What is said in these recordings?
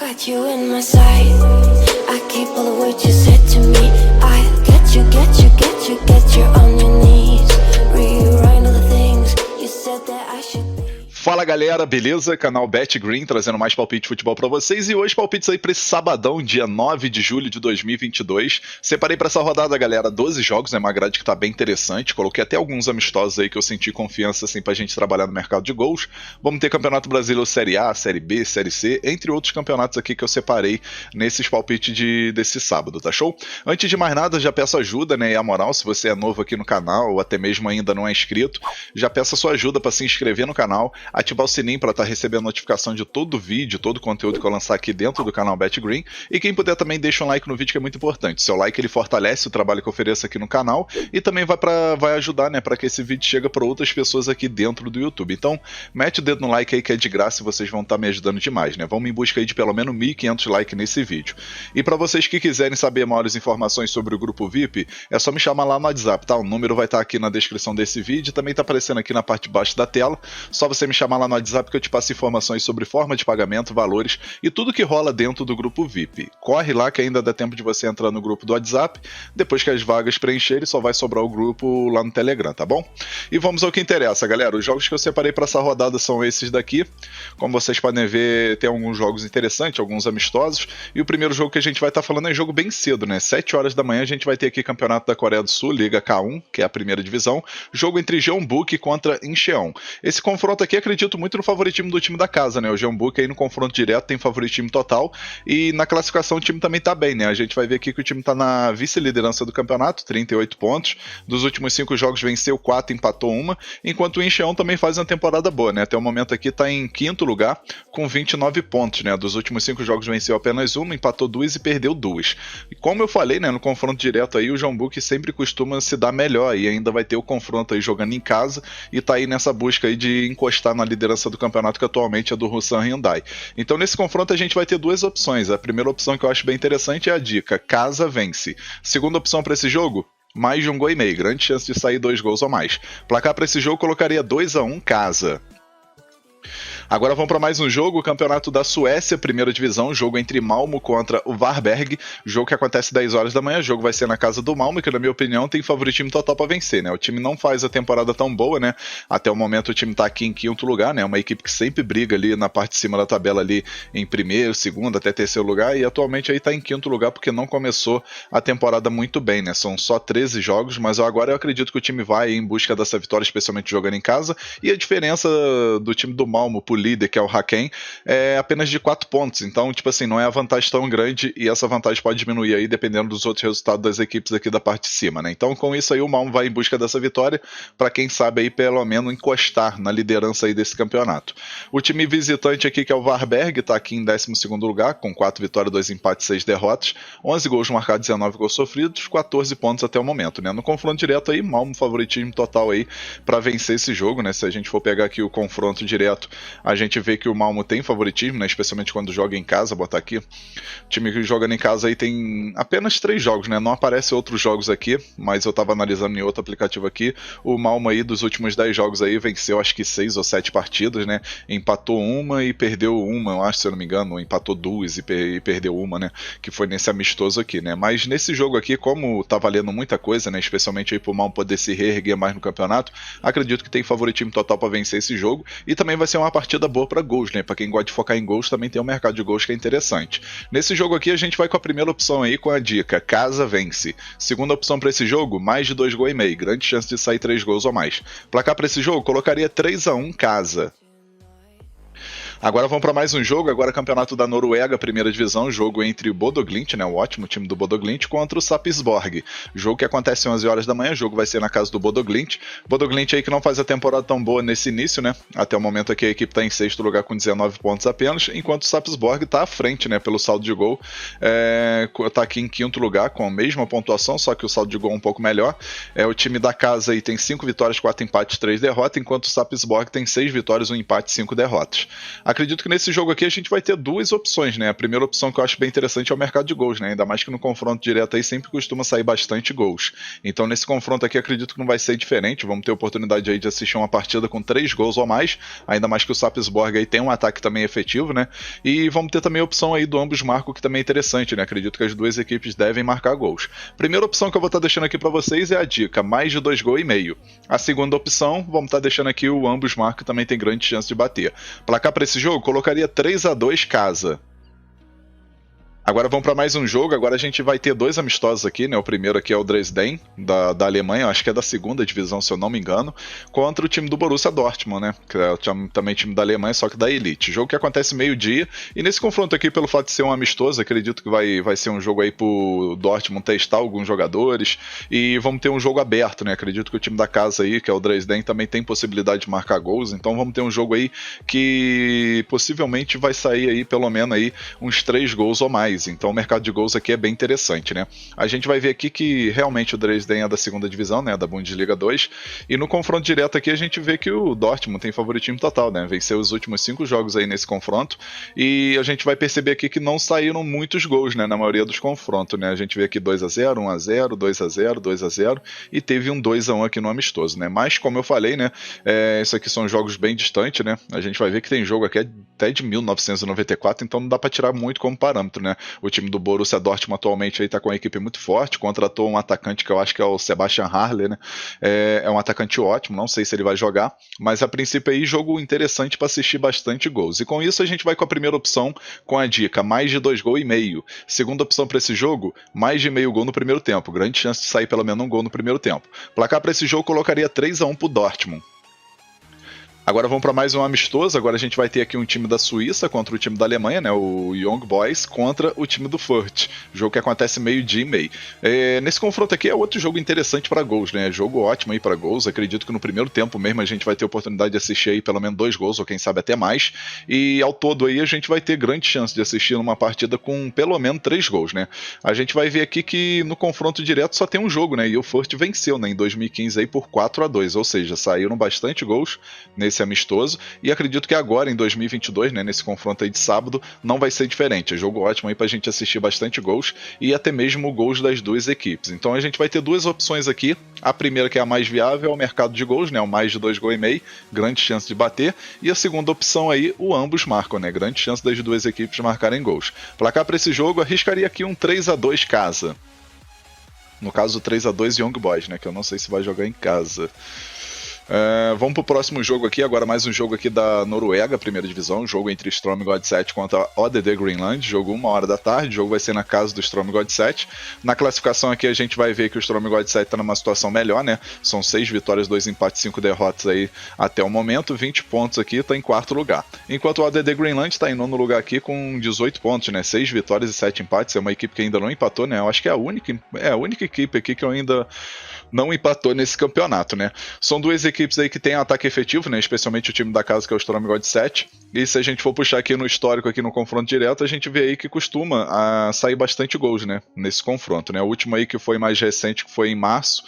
got you in my sight. I keep all the words you said to me. I get you on your knees. Rewrite all the things you said that I should be. Fala galera, beleza? Canal BetGreen trazendo mais palpite de futebol pra vocês e hoje palpites aí pra esse sabadão, dia 9 de julho de 2022. Separei pra essa rodada, galera, 12 jogos, né? Uma grade que tá bem interessante. Coloquei até alguns amistosos aí que eu senti confiança assim pra gente trabalhar no mercado de gols. Vamos ter Campeonato Brasileiro Série A, Série B, Série C, entre outros campeonatos aqui que eu separei nesses palpites desse sábado, tá show? Antes de mais nada, já peço ajuda, né? E a moral, se você é novo aqui no canal ou até mesmo ainda não é inscrito, já peço a sua ajuda pra se inscrever no canal, ativar o sininho para estar recebendo notificação de todo vídeo, todo o conteúdo que eu lançar aqui dentro do canal BetGreen. E quem puder também deixa um like no vídeo, que é muito importante. Seu like ele fortalece o trabalho que eu ofereço aqui no canal e também vai ajudar, né, para que esse vídeo chegue para outras pessoas aqui dentro do YouTube. Então, mete o dedo no like aí que é de graça e vocês vão estar me ajudando demais, né? Vamos em busca aí de pelo menos 1.500 likes nesse vídeo. E para vocês que quiserem saber maiores informações sobre o grupo VIP, é só me chamar lá no WhatsApp, tá? O número vai estar aqui na descrição desse vídeo, também está aparecendo aqui na parte de baixo da tela. Só você me chamar lá no WhatsApp que eu te passo informações sobre forma de pagamento, valores e tudo que rola dentro do grupo VIP. Corre lá que ainda dá tempo de você entrar no grupo do WhatsApp. Depois que as vagas preencherem, só vai sobrar o grupo lá no Telegram, tá bom? E vamos ao que interessa, galera. Os jogos que eu separei para essa rodada são esses daqui. Como vocês podem ver, tem alguns jogos interessantes, alguns amistosos. E o primeiro jogo que a gente vai estar falando é jogo bem cedo, né? 7 horas da manhã a gente vai ter aqui Campeonato da Coreia do Sul, Liga K1, que é a primeira divisão. Jogo entre Jeonbuk contra Incheon. Esse confronto aqui acredito muito no favoritismo do time da casa, né? O Jeonbuk aí no confronto direto tem favoritismo total e na classificação o time também tá bem, né? A gente vai ver aqui que o time tá na vice-liderança do campeonato, 38 pontos. Dos últimos 5 jogos venceu 4, empatou 1, enquanto o Incheon também faz uma temporada boa, né? Até o momento aqui tá em 5º lugar com 29 pontos, né? Dos últimos 5 jogos venceu apenas 1, empatou 2 e perdeu 2. E como eu falei, né, no confronto direto aí o Jeonbuk sempre costuma se dar melhor e ainda vai ter o confronto aí jogando em casa e tá aí nessa busca aí de encostar na liderança do campeonato que atualmente é do Ulsan Hyundai. Então nesse confronto a gente vai ter duas opções. A primeira opção que eu acho bem interessante é a dica casa vence. Segunda opção para esse jogo, mais de 1,5 gol, grande chance de sair 2 gols ou mais. Placar para esse jogo colocaria 2-1 casa. Agora vamos para mais um jogo, o Campeonato da Suécia, primeira divisão, jogo entre Malmo contra o Varberg, jogo que acontece 10 horas da manhã, o jogo vai ser na casa do Malmo, que na minha opinião tem favoritismo total para vencer, né? O time não faz a temporada tão boa, né? Até o momento o time tá aqui em 5º lugar, né? Uma equipe que sempre briga ali na parte de cima da tabela ali em 1º, 2º, até 3º lugar e atualmente aí tá em 5º lugar porque não começou a temporada muito bem, né? São só 13 jogos, mas agora eu acredito que o time vai em busca dessa vitória, especialmente jogando em casa, e a diferença do time do Malmo pro líder, que é o Haken, é apenas de 4 pontos. Então, tipo assim, não é a vantagem tão grande e essa vantagem pode diminuir aí dependendo dos outros resultados das equipes aqui da parte de cima, né? Então, com isso aí, o Malmo vai em busca dessa vitória para quem sabe aí pelo menos encostar na liderança aí desse campeonato. O time visitante aqui, que é o Varberg, tá aqui em 12º lugar, com 4 vitórias, 2 empates, 6 derrotas, 11 gols marcados, 19 gols sofridos, 14 pontos até o momento, né? No confronto direto aí, Malmo favoritismo total aí para vencer esse jogo, né? Se a gente for pegar aqui o confronto direto, a gente vê que o Malmo tem favoritismo, né? Especialmente quando joga em casa, botar aqui. O time que joga em casa aí tem apenas 3 jogos, né? Não aparece outros jogos aqui, mas eu tava analisando em outro aplicativo aqui. O Malmo aí dos últimos 10 jogos aí venceu acho que 6 ou 7 partidas, né? Empatou uma e perdeu uma, eu acho, se eu não me engano, empatou 2 e perdeu uma, né? Que foi nesse amistoso aqui, né? Mas nesse jogo aqui, como tá valendo muita coisa, né? Especialmente aí pro Malmo poder se reerguer mais no campeonato, acredito que tem favoritismo total para vencer esse jogo e também vai ser uma partida boa para gols, né? Para quem gosta de focar em gols, também tem um mercado de gols que é interessante. Nesse jogo aqui a gente vai com a primeira opção aí, com a dica casa vence. Segunda opção para esse jogo, mais de 2,5 gols, grande chance de sair 3 gols ou mais. Placar para esse jogo, colocaria 3-1 casa. Agora vamos para mais um jogo, agora Campeonato da Noruega, primeira divisão, jogo entre o Bodo Glimt, né, o ótimo time do Bodo Glimt, contra o Sarpsborg. Jogo que acontece às 11 horas da manhã, o jogo vai ser na casa do Bodo Glimt. Bodo Glimt aí que não faz a temporada tão boa nesse início, né? Até o momento aqui a equipe está em 6º lugar com 19 pontos apenas, enquanto o Sarpsborg está à frente, né, pelo saldo de gol. Está aqui em 5º lugar com a mesma pontuação, só que o saldo de gol é um pouco melhor. O time da casa aí tem 5 vitórias, 4 empates, 3 derrotas, enquanto o Sarpsborg tem 6 vitórias, 1 empate, 5 derrotas. Acredito que nesse jogo aqui a gente vai ter duas opções, né? A primeira opção que eu acho bem interessante é o mercado de gols, né? Ainda mais que no confronto direto aí sempre costuma sair bastante gols. Então nesse confronto aqui acredito que não vai ser diferente, vamos ter oportunidade aí de assistir uma partida com 3 gols ou mais, ainda mais que o Sapsborg aí tem um ataque também efetivo, né? E vamos ter também a opção aí do ambos marcam, que também é interessante, né? Acredito que as duas equipes devem marcar gols. Primeira opção que eu vou estar deixando aqui para vocês é a dica, mais de 2,5 gols. A segunda opção, vamos estar deixando aqui o ambos marcam, que também tem grande chance de bater. Placar para esse jogo, colocaria 3-2 casa. Agora vamos para mais um jogo, agora a gente vai ter 2 amistosos aqui, né? O primeiro aqui é o Dresden, da Alemanha, acho que é da segunda divisão, se eu não me engano, contra o time do Borussia Dortmund, né? Que é também time da Alemanha, só que da Elite. Jogo que acontece meio-dia, e nesse confronto aqui, pelo fato de ser um amistoso, acredito que vai ser um jogo aí pro Dortmund testar alguns jogadores, e vamos ter um jogo aberto, né? Acredito que o time da casa aí, que é o Dresden, também tem possibilidade de marcar gols, então vamos ter um jogo aí que possivelmente vai sair aí, pelo menos aí, uns 3 gols ou mais. Então o mercado de gols aqui é bem interessante, né? A gente vai ver aqui que realmente o Dresden é da segunda divisão, né? Da Bundesliga 2. E no confronto direto aqui a gente vê que o Dortmund tem favoritismo total, né? Venceu os últimos 5 jogos aí nesse confronto. E a gente vai perceber aqui que não saíram muitos gols, né? Na maioria dos confrontos, né? A gente vê aqui 2-0, 1-0, 2-0, 2-0 e teve um 2-1 aqui no amistoso, né? Mas como eu falei, né? Isso aqui são jogos bem distantes, né? A gente vai ver que tem jogo aqui até de 1994, então não dá para tirar muito como parâmetro, né? O time do Borussia Dortmund atualmente está com uma equipe muito forte, contratou um atacante que eu acho que é o Sebastian Haller, né? É um atacante ótimo, não sei se ele vai jogar, mas a princípio aí jogo interessante para assistir bastante gols. E com isso a gente vai com a primeira opção com a dica, mais de 2,5 gols. Segunda opção para esse jogo, mais de meio gol no primeiro tempo, grande chance de sair pelo menos um gol no primeiro tempo. Placar para esse jogo colocaria 3-1 para o Dortmund. Agora vamos para mais um amistoso, agora a gente vai ter aqui um time da Suíça contra o time da Alemanha, né, o Young Boys, contra o time do Fürth, jogo que acontece meio-dia e meio. Nesse confronto aqui é outro jogo interessante para gols, né, jogo ótimo aí para gols, acredito que no primeiro tempo mesmo a gente vai ter oportunidade de assistir aí pelo menos 2 gols, ou quem sabe até mais, e ao todo aí a gente vai ter grande chance de assistir numa partida com pelo menos 3 gols, né. A gente vai ver aqui que no confronto direto só tem um jogo, né, e o Fürth venceu, né, em 2015 aí por 4-2, ou seja, saíram bastante gols nesse amistoso, e acredito que agora em 2022, né, nesse confronto aí de sábado, não vai ser diferente. É jogo ótimo aí pra gente assistir bastante gols e até mesmo gols das duas equipes. Então a gente vai ter 2 opções aqui. A primeira, que é a mais viável, é o mercado de gols, né, o mais de 2,5 gols, grande chance de bater, e a segunda opção aí, o ambos marcam, né, grande chance das duas equipes marcarem gols. Placar para esse jogo, arriscaria aqui um 3-2 casa. No caso, 3-2 Young Boys, né, que eu não sei se vai jogar em casa. Vamos pro próximo jogo aqui, agora mais um jogo aqui da Noruega, primeira divisão, jogo entre Strom Godset contra ODD Greenland, jogo 1h da tarde, o jogo vai ser na casa do Strom Godset. Na classificação aqui a gente vai ver que o Strom Godset está numa situação melhor, né, são 6 vitórias, 2 empates, 5 derrotas aí até o momento, 20 pontos aqui, está em 4º lugar. Enquanto o ODD Greenland está em 9º lugar aqui com 18 pontos, né, 6 vitórias e 7 empates, é uma equipe que ainda não empatou, né, eu acho que é a única equipe aqui que eu ainda não empatou nesse campeonato, né. São duas equipes aí que tem ataque efetivo, né, especialmente o time da casa, que é o Strom Godset, e se a gente for puxar aqui no histórico, aqui no confronto direto, a gente vê aí que costuma sair bastante gols, né, nesse confronto, né, o último aí que foi mais recente, que foi em março,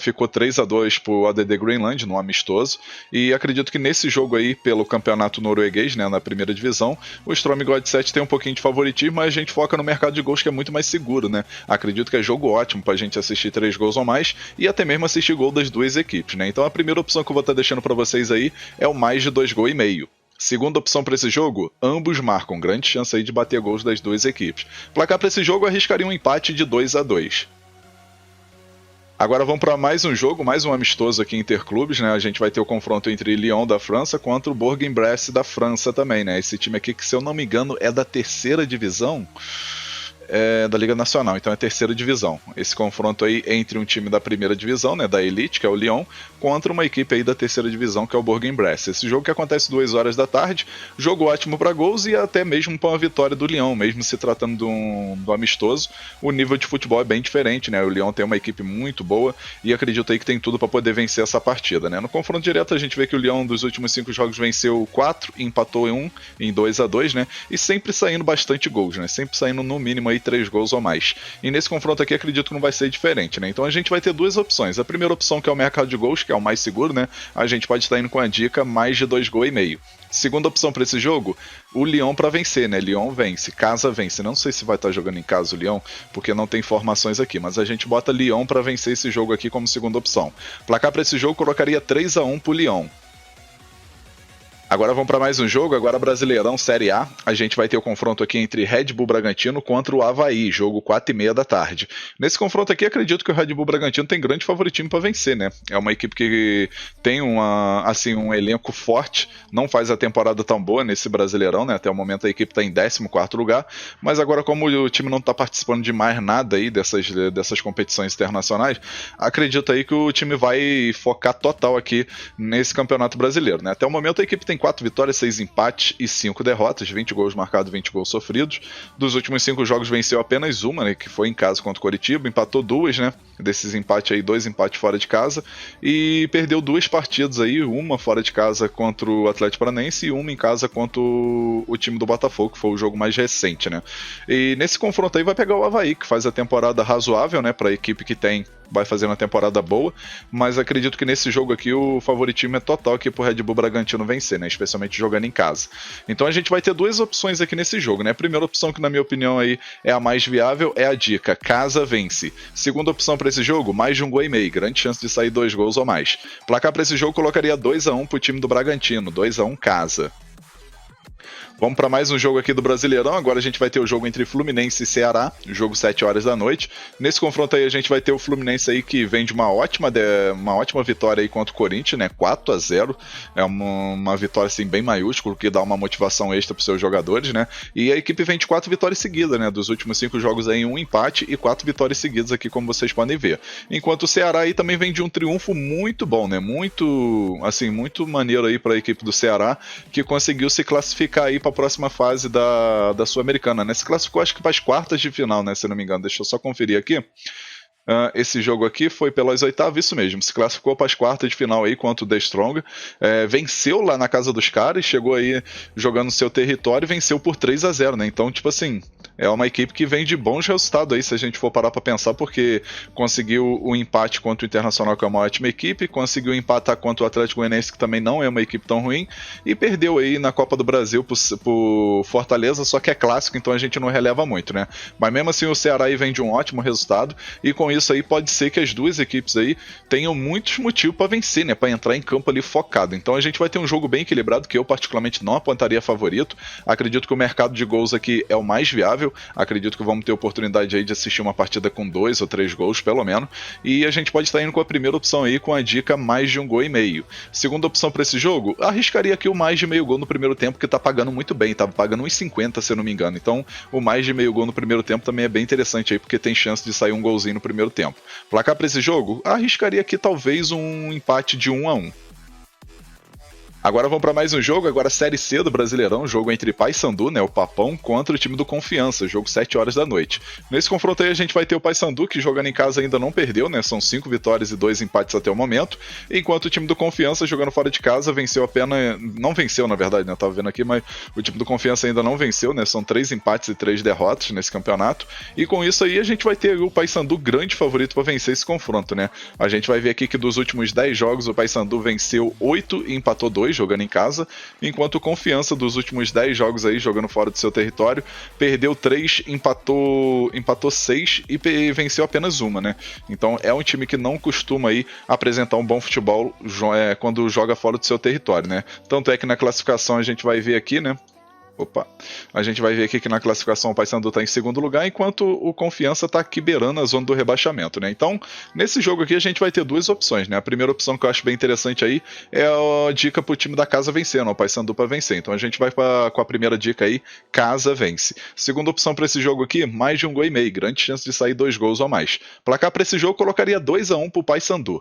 ficou 3-2 pro ADD Greenland, no amistoso, e acredito que nesse jogo aí, pelo campeonato norueguês, né, na primeira divisão, o Strom Godset tem um pouquinho de favoritismo, mas a gente foca no mercado de gols, que é muito mais seguro, né, acredito que é jogo ótimo pra gente assistir 3 gols ou mais, e até mesmo assistir gol das duas equipes, né, então a primeira opção que eu vou estar deixando para vocês aí é o mais de 2,5 gols. Segunda opção para esse jogo, ambos marcam, grande chance aí de bater gols das duas equipes. Placar para esse jogo, arriscaria um empate de 2-2. Agora vamos para mais um jogo, mais um amistoso aqui interclubes, né? A gente vai ter o confronto entre Lyon da França contra o Bourg-en-Bresse da França também, né? Esse time aqui que, se eu não me engano, é da terceira divisão da Liga Nacional, então é a terceira divisão. Esse confronto aí entre um time da primeira divisão, né, da Elite, que é o Lyon, contra uma equipe aí da terceira divisão, que é o Bourg-en-Bresse. Esse jogo que acontece 2h da tarde, jogo ótimo para gols e até mesmo para uma vitória do Lyon, mesmo se tratando do amistoso, o nível de futebol é bem diferente, né? O Lyon tem uma equipe muito boa e acredito aí que tem tudo para poder vencer essa partida, né? No confronto direto a gente vê que o Lyon dos últimos 5 jogos venceu 4 e empatou em 1 em 2-2, né? E sempre saindo bastante gols, né? Sempre saindo no mínimo aí aí 3 gols ou mais. E nesse confronto aqui acredito que não vai ser diferente, né? Então a gente vai ter duas opções. A primeira opção, que é o mercado de gols, que é o mais seguro, né? A gente pode estar indo com a dica mais de 2,5 gols. Segunda opção para esse jogo, o Lyon para vencer, né? Lyon vence, casa vence. Não sei se vai estar jogando em casa o Lyon, porque não tem informações aqui, mas a gente bota Lyon para vencer esse jogo aqui como segunda opção. Placar para esse jogo colocaria 3-1 pro Lyon. Agora vamos para mais um jogo, agora Brasileirão Série A. A gente vai ter o confronto aqui entre Red Bull Bragantino contra o Avaí, jogo 4h30 da tarde. Nesse confronto aqui, acredito que o Red Bull Bragantino tem grande favoritismo para vencer, né? É uma equipe que tem um elenco forte, não faz a temporada tão boa nesse Brasileirão, né? Até o momento a equipe está em 14º lugar, mas agora como o time não está participando de mais nada aí dessas competições internacionais, acredito aí que o time vai focar total aqui nesse Campeonato Brasileiro, né? Até o momento a equipe tem 4 vitórias, 6 empates e 5 derrotas, 20 gols marcados, 20 gols sofridos. Dos últimos 5 jogos venceu apenas uma, né, que foi em casa contra o Coritiba, empatou 2, né, desses empates aí, 2 empates fora de casa, e perdeu 2 partidas aí, uma fora de casa contra o Atlético Paranaense e uma em casa contra o time do Botafogo, que foi o jogo mais recente, né. E nesse confronto aí vai pegar o Avaí, que faz a temporada razoável, né, para a equipe que vai fazer uma temporada boa, mas acredito que nesse jogo aqui o favoritismo é total aqui pro Red Bull Bragantino vencer, né, especialmente jogando em casa. Então a gente vai ter duas opções aqui nesse jogo, né, a primeira opção, que na minha opinião aí é a mais viável, é a dica, casa vence. Segunda opção para esse jogo, mais de 1,5 gols, grande chance de sair 2 gols ou mais. Placar para esse jogo colocaria 2-1 pro time do Bragantino, 2-1 casa. Vamos para mais um jogo aqui do Brasileirão. Agora a gente vai ter o jogo entre Fluminense e Ceará, jogo 7 horas da noite. Nesse confronto aí a gente vai ter o Fluminense aí que vem de uma ótima vitória aí contra o Corinthians, né? 4-0. É uma vitória assim bem maiúscula, que dá uma motivação extra para os seus jogadores, né? E a equipe vem de 4 vitórias seguidas, né? Dos últimos 5 jogos aí, 1 empate e 4 vitórias seguidas aqui, como vocês podem ver. Enquanto o Ceará aí também vem de um triunfo muito bom, né? Muito maneiro aí para a equipe do Ceará, que conseguiu se classificar aí para a próxima fase da Sul-Americana, né? Se classificou acho que para as quartas de final, né? Se não me engano, deixa eu só conferir aqui. Esse jogo aqui foi pelas oitavas, isso mesmo, se classificou para as quartas de final aí contra o The Strong, venceu lá na casa dos caras, chegou aí jogando no seu território e venceu por 3-0, né? Então, tipo assim, é uma equipe que vem de bons resultados aí, se a gente for parar para pensar, porque conseguiu o empate contra o Internacional, que é uma ótima equipe, conseguiu empatar contra o Atlético Goianiense, que também não é uma equipe tão ruim, e perdeu aí na Copa do Brasil por Fortaleza, só que é clássico, então a gente não releva muito, né? Mas mesmo assim o Ceará aí vem de um ótimo resultado, e com isso aí pode ser que as duas equipes aí tenham muitos motivos para vencer, né, para entrar em campo ali focado. Então a gente vai ter um jogo bem equilibrado, que eu particularmente não apontaria favorito. Acredito que o mercado de gols aqui é o mais viável. Acredito que vamos ter oportunidade aí de assistir uma partida com 2 ou 3 gols pelo menos, e a gente pode estar indo com a primeira opção aí, com a dica mais de 1,5 gols. Segunda opção para esse jogo, arriscaria aqui o mais de meio gol no primeiro tempo, que tá pagando muito bem, tá pagando 1,50 se eu não me engano. Então o mais de meio gol no primeiro tempo também é bem interessante aí, porque tem chance de sair um golzinho no primeiro tempo. Placar para esse jogo, arriscaria aqui talvez um empate de 1-1. Agora vamos para mais um jogo, agora Série C do Brasileirão, jogo entre Paysandu, né, o Papão, contra o time do Confiança, jogo 7 horas da noite. Nesse confronto aí a gente vai ter o Paysandu, que jogando em casa ainda não perdeu, né, são 5 vitórias e 2 empates até o momento, enquanto o time do Confiança, jogando fora de casa, não venceu na verdade, né, eu tava vendo aqui, mas o time do Confiança ainda não venceu, né, são 3 empates e 3 derrotas nesse campeonato, e com isso aí a gente vai ter o Paysandu grande favorito para vencer esse confronto, né. A gente vai ver aqui que dos últimos 10 jogos o Paysandu venceu 8 e empatou 2, jogando em casa, enquanto o Confiança dos últimos 10 jogos aí, jogando fora do seu território, perdeu 3, empatou 6 e venceu apenas uma, né? Então é um time que não costuma aí apresentar um bom futebol quando joga fora do seu território, né? Tanto é que na classificação a gente vai ver aqui, né? A gente vai ver aqui que na classificação o Paysandu está em segundo lugar, enquanto o Confiança está aqui beirando a zona do rebaixamento, né? Então, nesse jogo aqui a gente vai ter duas opções, né? A primeira opção que eu acho bem interessante aí é a dica para o time da casa vencer, não, o Paysandu para vencer. Então a gente vai com a primeira dica aí, casa vence. Segunda opção para esse jogo aqui, mais de 1,5 gols, grande chance de sair 2 gols ou mais. Placar para esse jogo colocaria 2-1 para o Paysandu.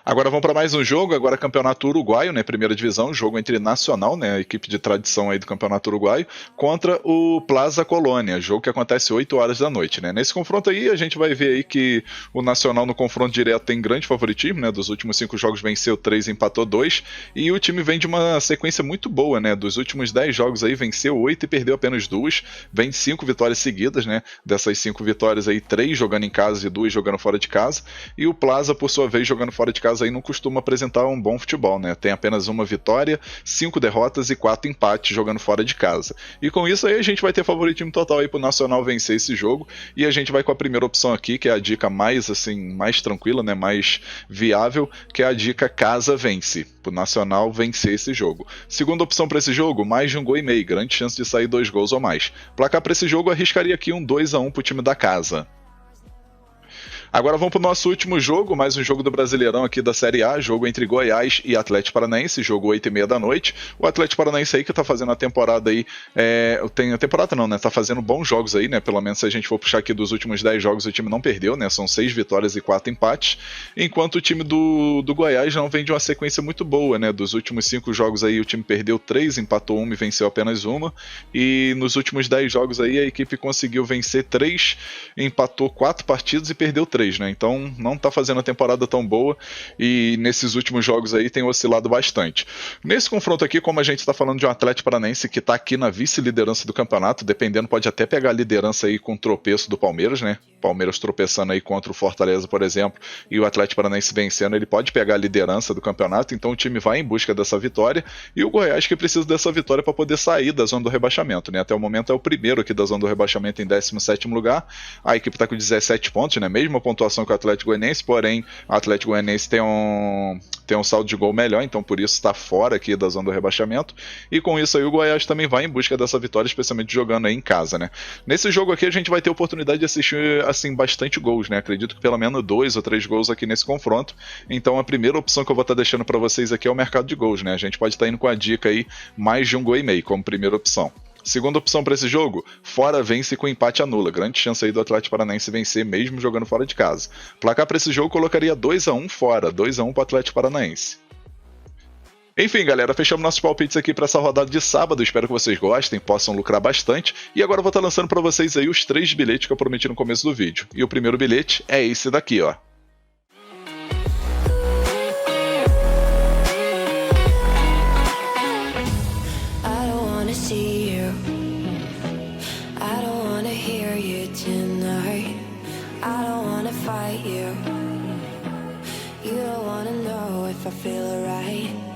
Agora vamos para mais um jogo, agora Campeonato Uruguaio, né, primeira divisão, jogo entre Nacional, né, a equipe de tradição aí do Campeonato Uruguaio, contra o Plaza Colônia, jogo que acontece 8 horas da noite, né. Nesse confronto aí a gente vai ver aí que o Nacional no confronto direto tem grande favoritismo, né, dos últimos 5 jogos venceu 3, empatou 2, e o time vem de uma sequência muito boa, né, dos últimos 10 jogos aí venceu 8 e perdeu apenas 2, vem de 5 vitórias seguidas, né, dessas 5 vitórias aí 3 jogando em casa e 2 jogando fora de casa, e o Plaza por sua vez jogando fora de casa aí não costuma apresentar um bom futebol, né? Tem apenas uma vitória, 5 derrotas e 4 empates jogando fora de casa. E com isso aí a gente vai ter favoritismo total aí pro Nacional vencer esse jogo, e a gente vai com a primeira opção aqui, que é a dica mais assim, mais tranquila, né, mais viável, que é a dica casa vence, pro Nacional vencer esse jogo. Segunda opção para esse jogo, mais de 1,5 gol, grande chance de sair 2 gols ou mais. Placar para esse jogo, arriscaria aqui um 2-1 pro time da casa. Agora vamos para o nosso último jogo, mais um jogo do Brasileirão aqui da Série A, jogo entre Goiás e Atlético Paranaense, jogo 8h30 da noite. O Atlético Paranaense aí que tá fazendo a temporada aí, tem a temporada não, né, tá fazendo bons jogos aí, né, pelo menos se a gente for puxar aqui dos últimos 10 jogos o time não perdeu, né, são 6 vitórias e 4 empates, enquanto o time do Goiás não vem de uma sequência muito boa, né, dos últimos 5 jogos aí o time perdeu 3, empatou 1 e venceu apenas uma, e nos últimos 10 jogos aí a equipe conseguiu vencer 3, empatou 4 partidas e perdeu 3. Né? Então não está fazendo a temporada tão boa e nesses últimos jogos aí tem oscilado bastante. Nesse confronto aqui, como a gente está falando de um Atlético Paranaense que está aqui na vice-liderança do campeonato, dependendo pode até pegar a liderança aí com o tropeço do Palmeiras, né? Palmeiras tropeçando aí contra o Fortaleza, por exemplo, e o Atlético Paranaense vencendo, ele pode pegar a liderança do campeonato, então o time vai em busca dessa vitória, e o Goiás que precisa dessa vitória para poder sair da zona do rebaixamento, né? Até o momento é o primeiro aqui da zona do rebaixamento em 17º lugar, a equipe está com 17 pontos, né? Mesma pontuação que o Atlético Goianiense, porém o Atlético Goianiense tem um saldo de gol melhor, então por isso está fora aqui da zona do rebaixamento, e com isso aí o Goiás também vai em busca dessa vitória, especialmente jogando aí em casa, né? Nesse jogo aqui a gente vai ter oportunidade de assistir assim bastante gols, né? Acredito que pelo menos 2 ou 3 gols aqui nesse confronto, então a primeira opção que eu vou estar deixando para vocês aqui é o mercado de gols, né? A gente pode estar indo com a dica aí mais de 1,5 gols como primeira opção. Segunda opção para esse jogo, fora vence com empate anula. Grande chance aí do Atlético Paranaense vencer mesmo jogando fora de casa. Placar para esse jogo colocaria 2-1 fora, 2-1 para o Atlético Paranaense. Enfim, galera, fechamos nossos palpites aqui para essa rodada de sábado. Espero que vocês gostem, possam lucrar bastante. E agora eu vou estar lançando para vocês aí os 3 bilhetes que eu prometi no começo do vídeo. E o primeiro bilhete é esse daqui, ó. Fight you. You don't wanna know if I feel alright.